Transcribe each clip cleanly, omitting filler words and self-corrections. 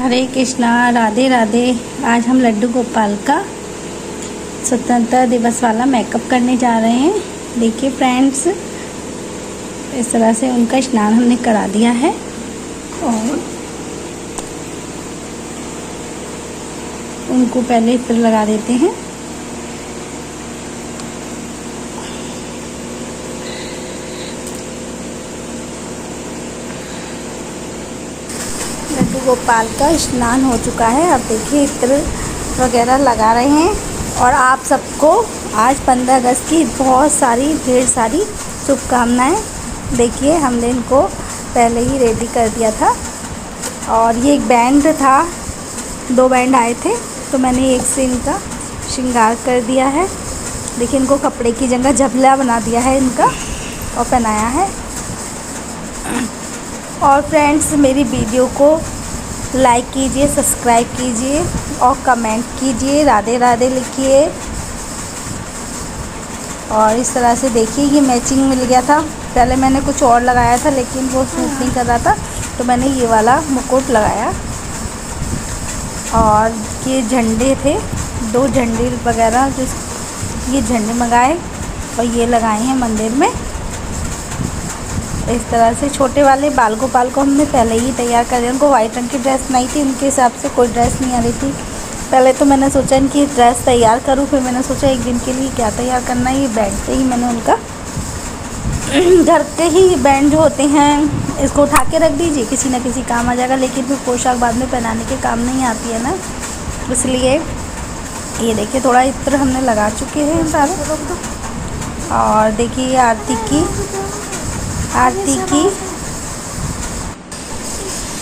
हरे कृष्णा, राधे राधे। आज हम लड्डू गोपाल का स्वतंत्रता दिवस वाला मेकअप करने जा रहे हैं। देखिए फ्रेंड्स, इस तरह से उनका स्नान हमने करा दिया है और उनको पहले इत्र लगा देते हैं। लड्डू गोपाल का स्नान हो चुका है। अब देखिए इत्र वगैरह लगा रहे हैं और आप सबको आज 15 अगस्त की बहुत सारी ढेर सारी शुभकामनाएं। देखिए हमने इनको पहले ही रेडी कर दिया था और ये एक बैंड था, 2 बैंड आए थे तो मैंने एक से इनका श्रृंगार कर दिया है। देखिए इनको कपड़े की जगह झबला बना दिया है इनका और पहनाया है। और फ्रेंड्स, मेरी वीडियो को लाइक कीजिए, सब्सक्राइब कीजिए और कमेंट कीजिए, राधे राधे लिखिए। और इस तरह से देखिए ये मैचिंग मिल गया था। पहले मैंने कुछ और लगाया था लेकिन वो सूट नहीं कर रहा था तो मैंने ये वाला मुकुट लगाया। और ये झंडे थे, 2 झंडे वगैरह जो ये झंडे मंगाए और ये लगाए हैं मंदिर में। इस तरह से छोटे वाले बाल गोपाल को हमने पहले ही तैयार कर दिया। उनको वाइट रंग की ड्रेस नहीं थी, उनके हिसाब से कोई ड्रेस नहीं आ रही थी। पहले तो मैंने सोचा इनकी ड्रेस तैयार करूँ, फिर मैंने सोचा एक दिन के लिए क्या तैयार करना है। ये बैंड पे ही मैंने उनका घर के ही बैंड जो होते हैं इसको उठा के रख दीजिए, किसी न किसी काम आ जाएगा। लेकिन फिर पोशाक बाद में पहनाने के काम नहीं आती है ना, इसलिए ये देखिए थोड़ा इत्र हमने लगा चुके हैं सारे। और देखिए आरती की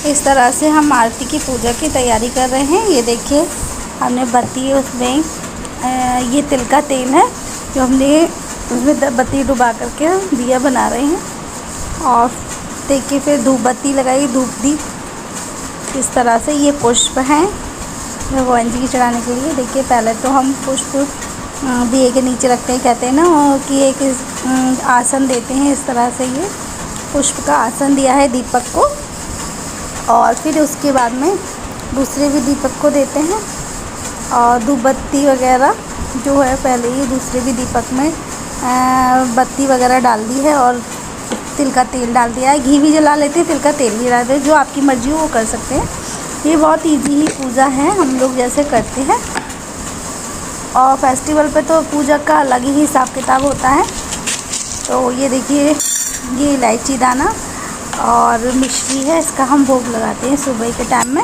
इस तरह से हम आरती की पूजा की तैयारी कर रहे हैं। ये देखिए हमने बत्ती उसमें ये तिल का तेल है जो हमने उसमें बत्ती डुबा करके दिया बना रहे हैं। और देखिए फिर धूप बत्ती लगाई, धूप दीप। इस तरह से ये पुष्प हैं भगवान जी की चढ़ाने के लिए। देखिए पहले तो हम पुष्प दिए के नीचे रखते हैं, कहते हैं ना कि एक आसन देते हैं। इस तरह से ये पुष्प का आसन दिया है दीपक को और फिर उसके बाद में दूसरे भी दीपक को देते हैं। और धूप बत्ती वगैरह जो है पहले ही दूसरे भी दीपक में बत्ती वगैरह डाल दी है और तिल का तेल डाल दिया है। घी भी जला लेते हैं, तिल का तेल भी डाल देते हैं, जो आपकी मर्ज़ी हो वो कर सकते हैं। ये बहुत ईजी ही पूजा है, हम लोग जैसे करते हैं। और फेस्टिवल पे तो पूजा का अलग ही हिसाब किताब होता है। तो ये देखिए ये इलायची दाना और मिश्री है, इसका हम भोग लगाते हैं सुबह के टाइम में।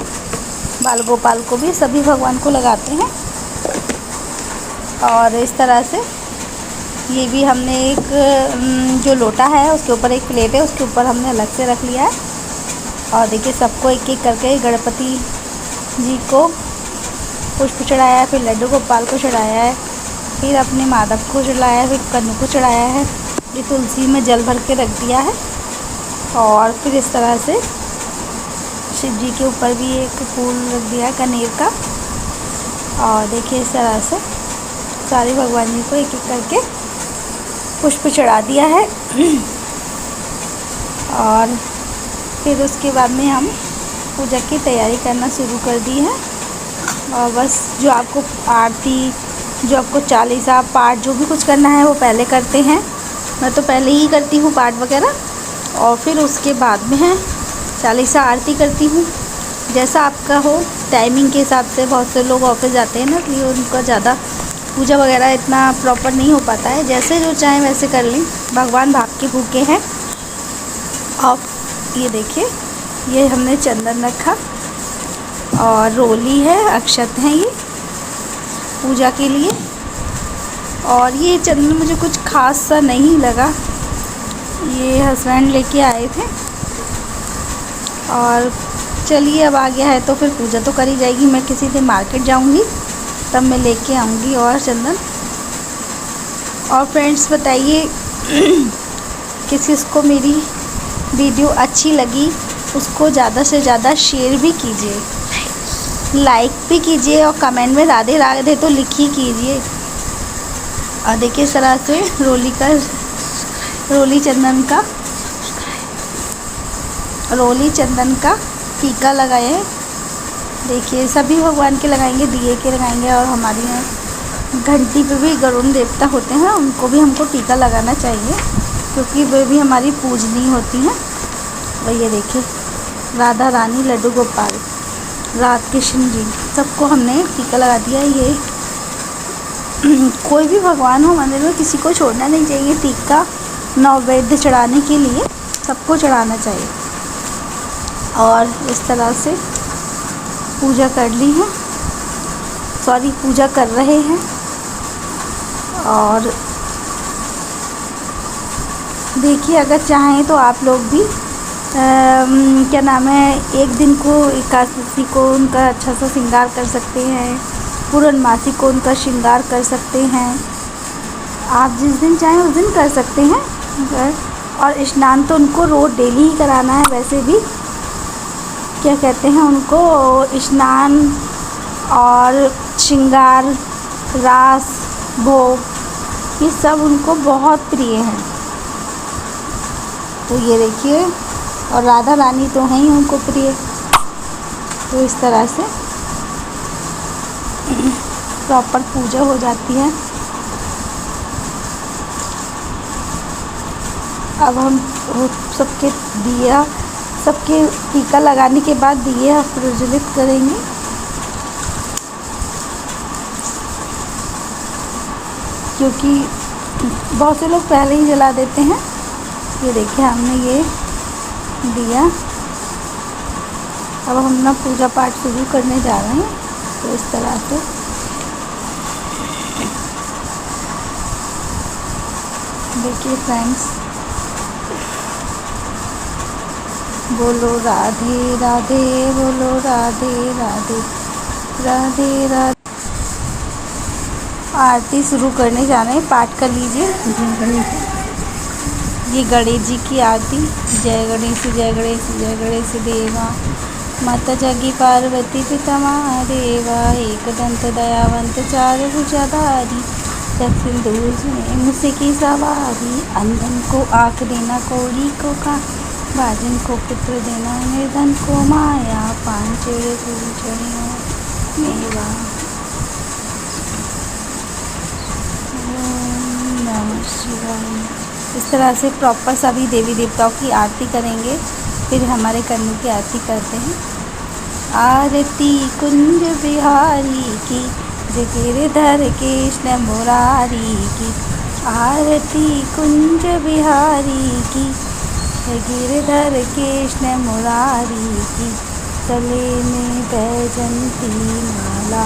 बाल गोपाल को भी सभी भगवान को लगाते हैं। और इस तरह से ये भी हमने एक जो लोटा है उसके ऊपर एक प्लेट है, उसके ऊपर हमने अलग से रख लिया है। और देखिए सबको एक एक करके गणपति जी को पुष्प चढ़ाया है, फिर लड्डू गोपाल को चढ़ाया है, फिर अपने माधव को चढ़ाया है, फिर कन्नू को चढ़ाया है। ये तुलसी में जल भर के रख दिया है। और फिर इस तरह से शिव जी के ऊपर भी एक फूल रख दिया है कनेर का। और देखिए इस तरह से सारे भगवान जी को एक एक करके पुष्प चढ़ा दिया है। और फिर उसके बाद में हम पूजा की तैयारी करना शुरू कर दी है। और बस जो आपको आरती, जो आपको चालीसा पाठ जो भी कुछ करना है वो पहले करते हैं। मैं तो पहले ही करती हूँ पाठ वगैरह और फिर उसके बाद में है चालीसा आरती करती हूँ। जैसा आपका हो टाइमिंग के हिसाब से। बहुत से लोग ऑफिस जाते हैं ना, इसलिए उनका ज़्यादा पूजा वगैरह इतना प्रॉपर नहीं हो पाता है। जैसे जो चाहें वैसे कर लें, भगवान भाग के भूखे हैं। और ये देखिए ये हमने चंदन रखा और रोली है, अक्षत हैं ये पूजा के लिए। और ये चंदन मुझे कुछ खास सा नहीं लगा, ये हस्बैंड लेके आए थे। और चलिए अब आ गया है तो फिर पूजा तो करी जाएगी। मैं किसी दिन मार्केट जाऊंगी तब मैं लेके आऊंगी और चंदन। और फ्रेंड्स बताइए किस किस को मेरी वीडियो अच्छी लगी, उसको ज़्यादा से ज़्यादा शेयर भी कीजिए, लाइक भी कीजिए और कमेंट में राधे राधे तो लिखी कीजिए। और देखिए इस तरह से रोली चंदन का टीका लगाए हैं देखिए सभी भगवान के लगाएंगे, दिए के लगाएंगे, और हमारी यहाँ घंटी पे भी गरुड़ देवता होते हैं, उनको भी हमको टीका लगाना चाहिए क्योंकि वे भी हमारी पूजनीय होती हैं। और ये देखिए राधा रानी, लड्डू गोपाल, राधा कृष्ण जी, सबको हमने टीका लगा दिया। ये कोई भी भगवान हो मंदिर में, किसी को छोड़ना नहीं चाहिए। टीका नैवेद्य चढ़ाने के लिए सबको चढ़ाना चाहिए। और इस तरह से पूजा कर ली है, सॉरी पूजा कर रहे हैं। और देखिए अगर चाहें तो आप लोग भी क्या नाम है, एक दिन को एकादशी को उनका अच्छा सा श्रृंगार कर सकते हैं, पूर्णमासी को उनका श्रृंगार कर सकते हैं। आप जिस दिन चाहें उस दिन कर सकते हैं। और स्नान तो उनको रोज़ डेली ही कराना है। वैसे भी क्या कहते हैं उनको, स्नान और श्रृंगार, रास, भोग, ये सब उनको बहुत प्रिय हैं। तो ये देखिए, और राधा रानी तो हैं ही उनको प्रिय। तो इस तरह से प्रॉपर पूजा हो जाती है। अब हम सबके दिया, सबके टीका लगाने के बाद दिए प्रज्वलित करेंगे। क्योंकि बहुत से लोग पहले ही जला देते हैं। ये देखिए हमने ये दिया। अब हम ना पूजा पाठ शुरू करने जा रहे हैं। तो इस तरह से देखिए फ्रेंड्स, बोलो राधे राधे, बोलो राधे राधे, राधे राधे। आरती शुरू करने जा रहे हैं, पाठ कर लीजिए। ये गणेश जी की आरती। जय गणेश, जय गणेश, जय गणेश देवा, माता जागी पार्वती पिता महादेवा, एक दंत दयावंत चार भुजाधारी, दक्षिण दूर में मुझसे की सवारी, अंधन को आँख देना, कोढ़ी को कान, बाजन को पुत्र देना, निर्धन को माया, पांचेड़ पूजनियों मेवा। ओम नमः शिवाय। इस तरह से प्रॉपर सभी देवी देवताओं की आरती करेंगे। फिर हमारे कन्नू की आरती करते हैं। आरती कुंज बिहारी की, जय गिरधर कृष्ण मुरारी की, आरती कुंज बिहारी की, जय गिरधर कृष्ण मुरारी की, गले में बैजंती माला,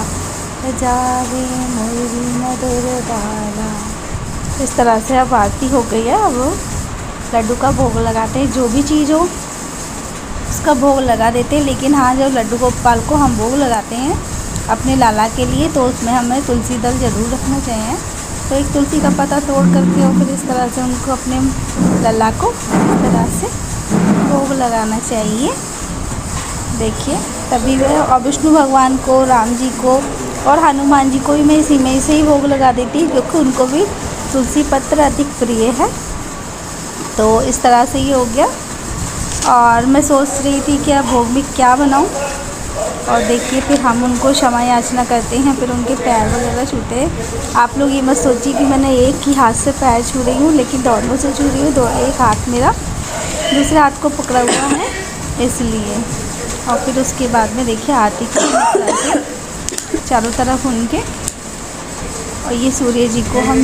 बजावे मुरली मधुर बाला। इस तरह से अब आरती हो गई है। अब लड्डू का भोग लगाते हैं। जो भी चीज़ हो उसका भोग लगा देते हैं। लेकिन हाँ, जब लड्डू गोपाल को हम भोग लगाते हैं अपने लाला के लिए, तो उसमें हमें तुलसी दल ज़रूर रखना चाहिए। तो एक तुलसी का पत्ता तोड़ करके और फिर इस तरह से उनको, अपने लल्ला को इस तरह से भोग लगाना चाहिए। देखिए तभी वह, और विष्णु भगवान को, राम जी को और हनुमान जी को भी मैं इसी में से ही भोग लगा देती हूँ, क्योंकि उनको भी तुलसी पत्र अधिक प्रिय है। तो इस तरह से ये हो गया। और मैं सोच रही थी कि अब भोग में क्या बनाऊं। और देखिए फिर हम उनको क्षमा याचना करते हैं, फिर उनके पैर वगैरह छूते हैं। आप लोग ये मत सोचिए कि मैंने एक ही हाथ से पैर छू रही हूँ, लेकिन दोनों से छू रही हूँ। एक हाथ मेरा दूसरे हाथ को पकड़ा हुआ है इसलिए। और फिर उसके बाद में देखिए आरती की चारों तरफ उनके। और ये सूर्य जी को हम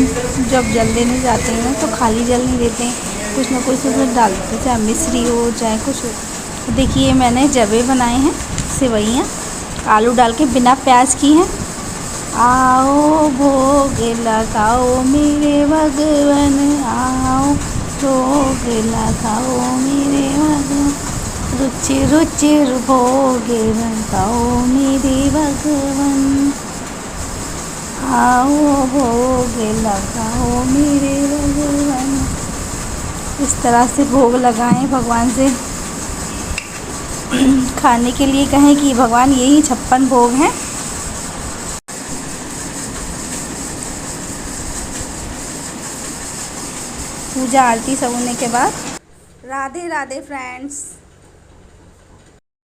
जब जल देने जाते हैं तो खाली जल नहीं देते हैं, कुछ ना कुछ उसमें डालते हैं, चाहे मिश्री हो चाहे कुछ हो। देखिए मैंने जवे बनाए हैं, सेवइयाँ आलू डाल के बिना प्याज की हैं। आओ भोग लगाओ मेरे भगवन, आओ भोग लगाओ मेरे भगवन, रुचि रुचि भोग लगाओ मेरे भगवन, आओ भोग लगाओ मेरे भगवान। इस तरह से भोग लगाएं भगवान से। खाने के लिए कहें कि भगवान यही 56 भोग हैं। पूजा आरती सब होने के बाद राधे राधे फ्रेंड्स।